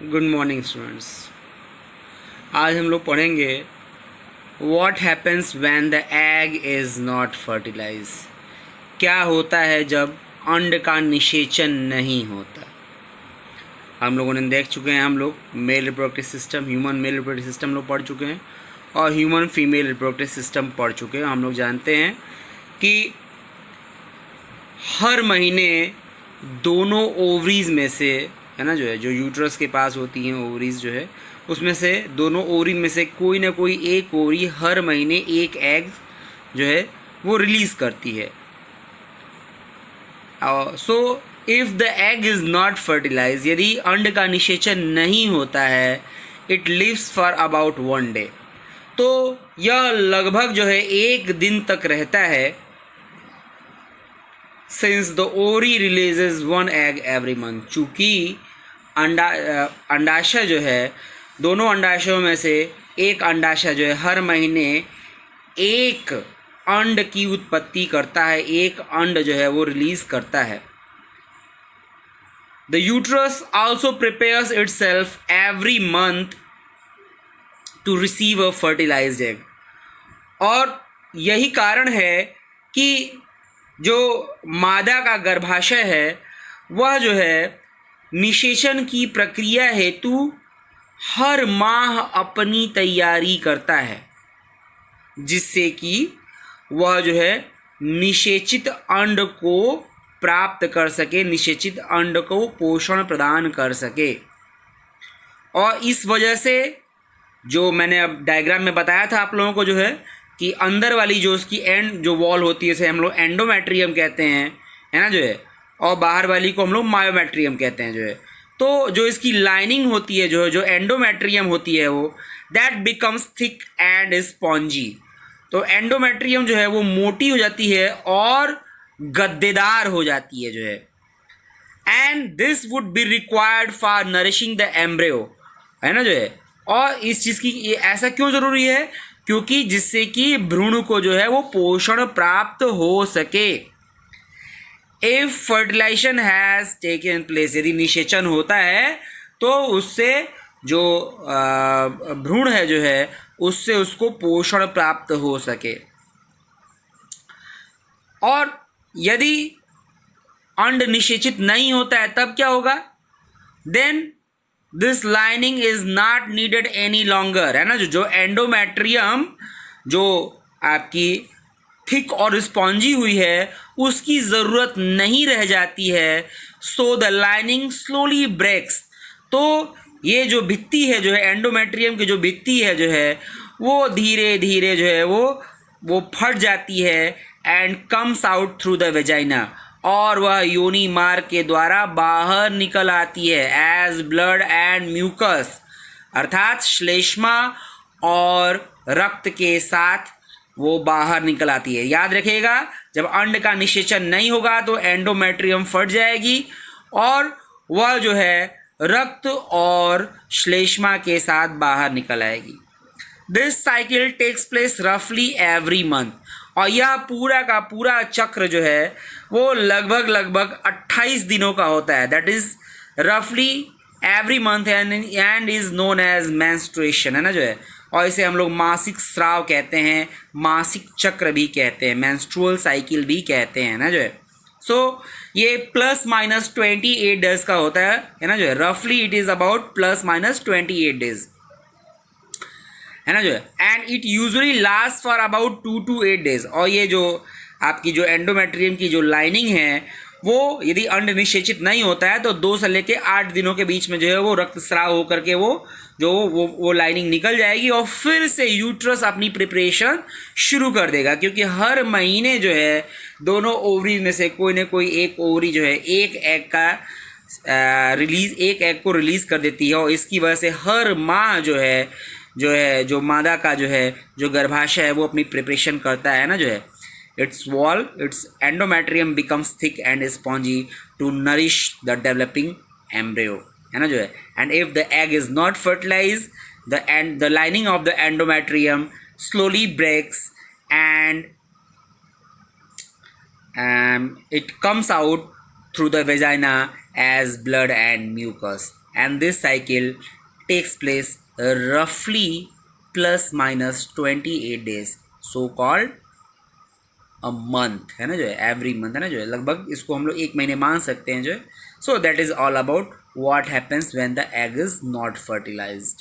Good morning students. आज हम लोग पढ़ेंगे what happens when the egg is not fertilise. क्या होता है जब अंड का निषेचन नहीं होता। हम लोगों ने देख चुके हैं, हम लोग male reproductive system, human male reproductive system लोग पढ़ चुके हैं और ह्यूमन फीमेल रिप्रोडक्टिव सिस्टम पढ़ चुके हैं। हम लोग जानते हैं कि हर महीने दोनों ओवरीज में से, है ना, जो यूट्रस के पास होती हैं ओवरीज जो है, उसमें से दोनों ओवरी में से कोई ना कोई एक ओवरी हर महीने एक एग जो है वो रिलीज करती है। So if the egg is not fertilise, यदि अंड का निषेचन नहीं होता है, it lives for about 1 day, तो यह लगभग जो है 1 दिन तक रहता है। Since the ovary releases 1 egg every month, चूँकि अंडाशय जो है, दोनों अंडाशयों में से एक अंडाशय जो है हर महीने एक अंड की उत्पत्ति करता है, एक अंड जो है वो रिलीज करता है। The uterus also prepares itself every month to receive a fertilised egg, और यही कारण है कि जो मादा का गर्भाशय है वह जो है निषेचन की प्रक्रिया हेतु हर माह अपनी तैयारी करता है, जिससे कि वह जो है निषेचित अंड को प्राप्त कर सके, निषेचित अंड को पोषण प्रदान कर सके। और इस वजह से जो मैंने अब डायग्राम में बताया था आप लोगों को, जो है कि अंदर वाली जो उसकी एंड जो वॉल होती है उसे हम लोग एंडोमेट्रियम कहते हैं, है ना, जो है, और बाहर वाली को हम लोग मायोमेट्रियम कहते हैं, जो है। तो जो इसकी लाइनिंग होती है, जो एंडोमेट्रियम होती है, वो that becomes thick and spongy. तो एंडोमेट्रियम जो है वो मोटी हो जाती है और गद्देदार हो जाती है, जो है। And this would be required for nourishing the embryo, है ना, जो है। और इस चीज़ की ऐसा क्यों ज़रूरी है? क्योंकि जिससे कि भ्रूण को जो है वो पोषण प्राप्त हो सके। If fertilisation has taken place, यदि निषेचन होता है तो उससे जो भ्रूण है जो है उससे उसको पोषण प्राप्त हो सके। और यदि अंड निषेचित नहीं होता है तब क्या होगा? Then this lining is not needed any longer, है ना, जो एंडोमेट्रियम जो आपकी थिक और स्पॉन्जी हुई है उसकी ज़रूरत नहीं रह जाती है। So the lining slowly breaks, तो ये जो भित्ति है जो है एंडोमेट्रियम की जो भित्ति है जो है वो धीरे धीरे जो है वो फट जाती है and comes out through the vagina, और वह योनि मार्ग के द्वारा बाहर निकल आती है एज ब्लड एंड म्यूकस, अर्थात श्लेष्मा और रक्त के साथ वो बाहर निकल आती है। याद रखिएगा, जब अंड का निषेचन नहीं होगा तो एंडोमेट्रियम फट जाएगी और वह जो है रक्त और श्लेष्मा के साथ बाहर निकल आएगी। दिस साइकिल टेक्स प्लेस रफली एवरी मंथ, और यह पूरा का पूरा चक्र जो है वो लगभग 28 दिनों का होता है। दैट इज रफली every month and is known as menstruation, है ना, जो है। और इसे हम लोग मासिक स्राव कहते हैं, मासिक चक्र भी कहते हैं, मेंस्ट्रुअल साइकिल भी कहते हैं ना, जो है। सो ये ±28 डेज का होता है ना, जो है। रफली इट इज़ अबाउट ±28 डेज, है ना, जो है। And it usually last for about 2 to 8 days. और ये जो आपकी जो एंडोमेट्रियम की जो लाइनिंग है वो यदि अंड निषेचित नहीं होता है तो 2 से लेकर 8 दिनों के बीच में जो है वो रक्तस्राव होकर के वो लाइनिंग निकल जाएगी और फिर से यूट्रस अपनी प्रिपरेशन शुरू कर देगा। क्योंकि हर महीने जो है दोनों ओवरी में से कोई ना कोई एक ओवरी जो है एक एग का एक एग को रिलीज कर देती है, और इसकी वजह से हर माह जो मादा का जो है जो गर्भाशय है वो अपनी प्रिपरेशन करता है ना, जो है। its endometrium becomes thick and spongy to nourish the developing embryo, है ना, जो है। and if the egg is not fertilized, the lining of the endometrium slowly breaks and it comes out through the vagina as blood and mucus, and this cycle takes place roughly plus minus 28 days, so called a month, है ना जो है, every month, है ना जो है, लगभग इसको हम लोग एक महीने मान सकते हैं जो है. So that is all about what happens when the egg is not fertilised.